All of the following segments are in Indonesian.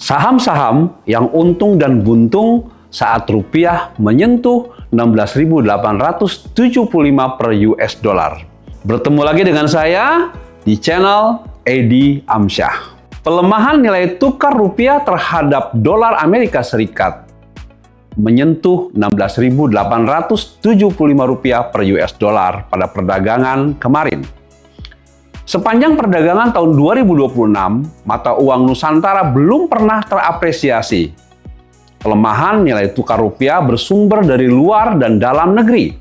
Saham-saham yang untung dan buntung saat rupiah menyentuh 16.875 per US dollar. Bertemu lagi dengan saya di channel Edi Amsyah. Pelemahan nilai tukar rupiah terhadap dolar Amerika Serikat menyentuh 16.875 rupiah per US dollar pada perdagangan kemarin. Sepanjang perdagangan tahun 2026, mata uang Nusantara belum pernah terapresiasi. Pelemahan nilai tukar rupiah bersumber dari luar dan dalam negeri.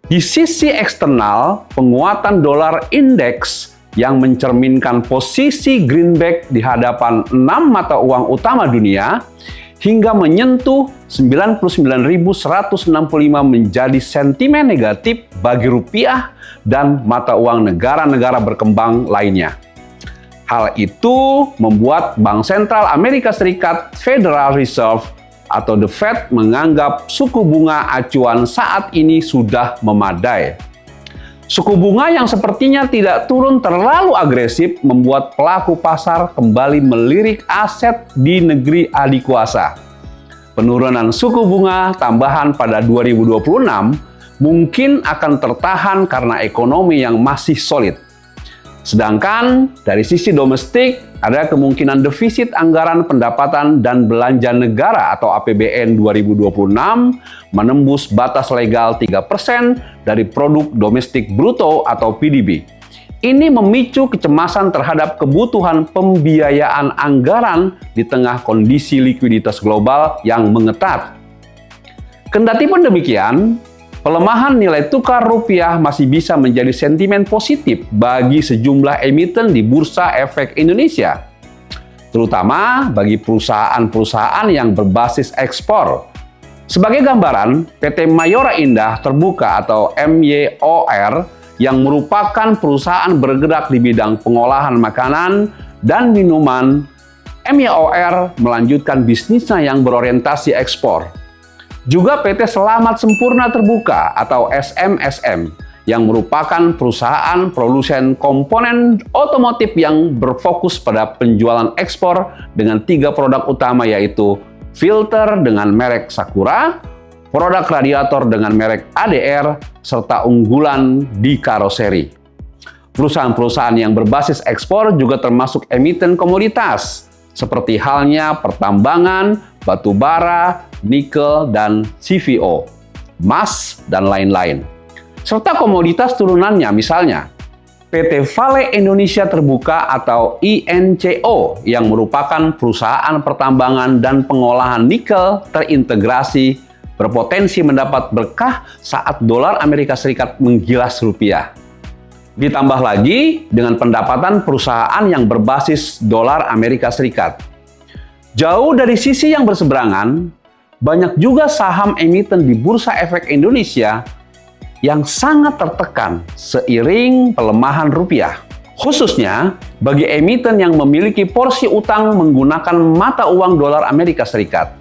Di sisi eksternal, penguatan dolar indeks yang mencerminkan posisi greenback di hadapan 6 mata uang utama dunia hingga menyentuh 99.165 menjadi sentimen negatif bagi rupiah dan mata uang negara-negara berkembang lainnya. Hal itu membuat Bank Sentral Amerika Serikat Federal Reserve atau The Fed menganggap suku bunga acuan saat ini sudah memadai. Suku bunga yang sepertinya tidak turun terlalu agresif membuat pelaku pasar kembali melirik aset di negeri adikuasa. Penurunan suku bunga tambahan pada 2026 mungkin akan tertahan karena ekonomi yang masih solid. Sedangkan dari sisi domestik, ada kemungkinan defisit anggaran pendapatan dan belanja negara atau APBN 2026 menembus batas legal 3% dari produk domestik bruto atau PDB. Ini memicu kecemasan terhadap kebutuhan pembiayaan anggaran di tengah kondisi likuiditas global yang mengetat. Kendati pun demikian, pelemahan nilai tukar rupiah masih bisa menjadi sentimen positif bagi sejumlah emiten di Bursa Efek Indonesia, terutama bagi perusahaan-perusahaan yang berbasis ekspor. Sebagai gambaran, PT Mayora Indah Terbuka atau MYOR yang merupakan perusahaan bergerak di bidang pengolahan makanan dan minuman, MYOR melanjutkan bisnisnya yang berorientasi ekspor. Juga PT Selamat Sempurna Terbuka atau SMSM yang merupakan perusahaan produsen komponen otomotif yang berfokus pada penjualan ekspor dengan 3 produk utama yaitu filter dengan merek Sakura, produk radiator dengan merek ADR, serta unggulan di karoseri. Perusahaan-perusahaan yang berbasis ekspor juga termasuk emiten komoditas, seperti halnya pertambangan, batu bara, nikel, dan CVO, emas, dan lain-lain. Serta komoditas turunannya misalnya PT Vale Indonesia Terbuka atau INCO yang merupakan perusahaan pertambangan dan pengolahan nikel terintegrasi berpotensi mendapat berkah saat dolar Amerika Serikat menggilas rupiah. Ditambah lagi dengan pendapatan perusahaan yang berbasis dolar Amerika Serikat. Jauh dari sisi yang berseberangan, banyak juga saham emiten di Bursa Efek Indonesia yang sangat tertekan seiring pelemahan rupiah. Khususnya bagi emiten yang memiliki porsi utang menggunakan mata uang dolar Amerika Serikat.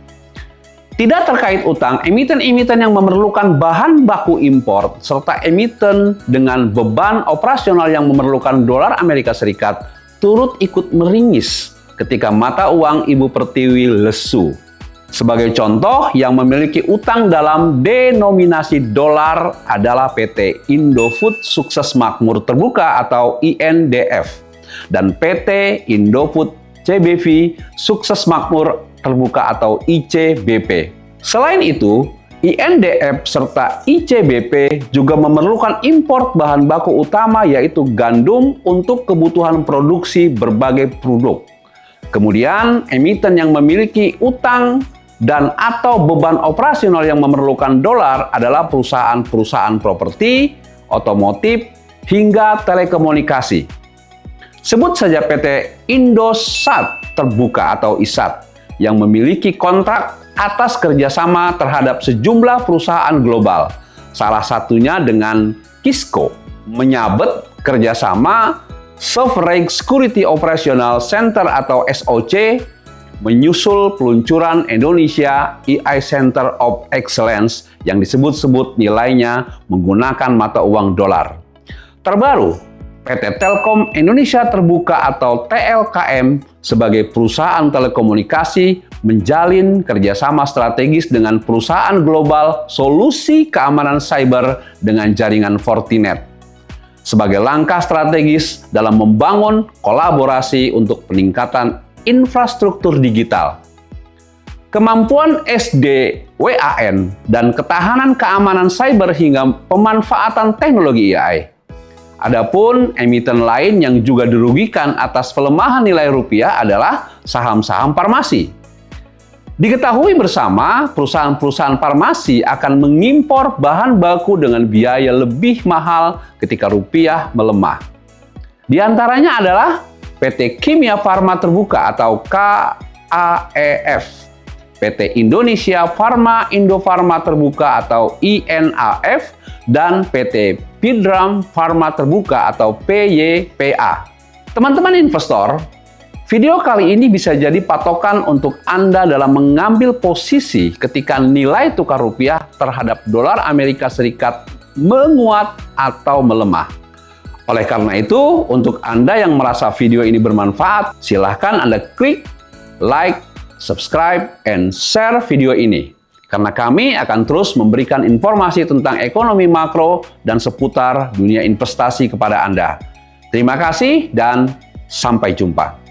Tidak terkait utang, emiten-emiten yang memerlukan bahan baku impor serta emiten dengan beban operasional yang memerlukan dolar Amerika Serikat turut ikut meringis ketika mata uang Ibu Pertiwi lesu. Sebagai contoh, yang memiliki utang dalam denominasi dolar adalah PT Indofood Sukses Makmur Terbuka atau INDF dan PT Indofood CBV Sukses Makmur Terbuka atau ICBP. Selain itu, INDF serta ICBP juga memerlukan impor bahan baku utama yaitu gandum untuk kebutuhan produksi berbagai produk. Kemudian, emiten yang memiliki utang dan atau beban operasional yang memerlukan dolar adalah perusahaan-perusahaan properti, otomotif, hingga telekomunikasi. Sebut saja PT Indosat Terbuka atau ISAT yang memiliki kontrak atas kerjasama terhadap sejumlah perusahaan global, salah satunya dengan Kisco, menyabet kerjasama Sovereign Security Operational Center atau SOC, menyusul peluncuran Indonesia AI Center of Excellence yang disebut-sebut nilainya menggunakan mata uang dolar. Terbaru, PT Telkom Indonesia Terbuka atau TLKM sebagai perusahaan telekomunikasi menjalin kerjasama strategis dengan perusahaan global solusi keamanan cyber dengan jaringan Fortinet sebagai langkah strategis dalam membangun kolaborasi untuk peningkatan infrastruktur digital. Kemampuan SD-WAN dan ketahanan keamanan cyber hingga pemanfaatan teknologi AI. Adapun emiten lain yang juga dirugikan atas pelemahan nilai rupiah adalah saham-saham farmasi. Diketahui bersama, perusahaan-perusahaan farmasi akan mengimpor bahan baku dengan biaya lebih mahal ketika rupiah melemah. Di antaranya adalah PT Kimia Farma Terbuka atau KAEF, PT Indonesia Farma Indofarma Terbuka atau INAF, dan PT Pidram Farma Terbuka atau PYPA. Teman-teman investor, video kali ini bisa jadi patokan untuk Anda dalam mengambil posisi ketika nilai tukar rupiah terhadap dolar Amerika Serikat menguat atau melemah. Oleh karena itu, untuk Anda yang merasa video ini bermanfaat, silahkan Anda klik like, subscribe, and share video ini. Karena kami akan terus memberikan informasi tentang ekonomi makro dan seputar dunia investasi kepada Anda. Terima kasih dan sampai jumpa.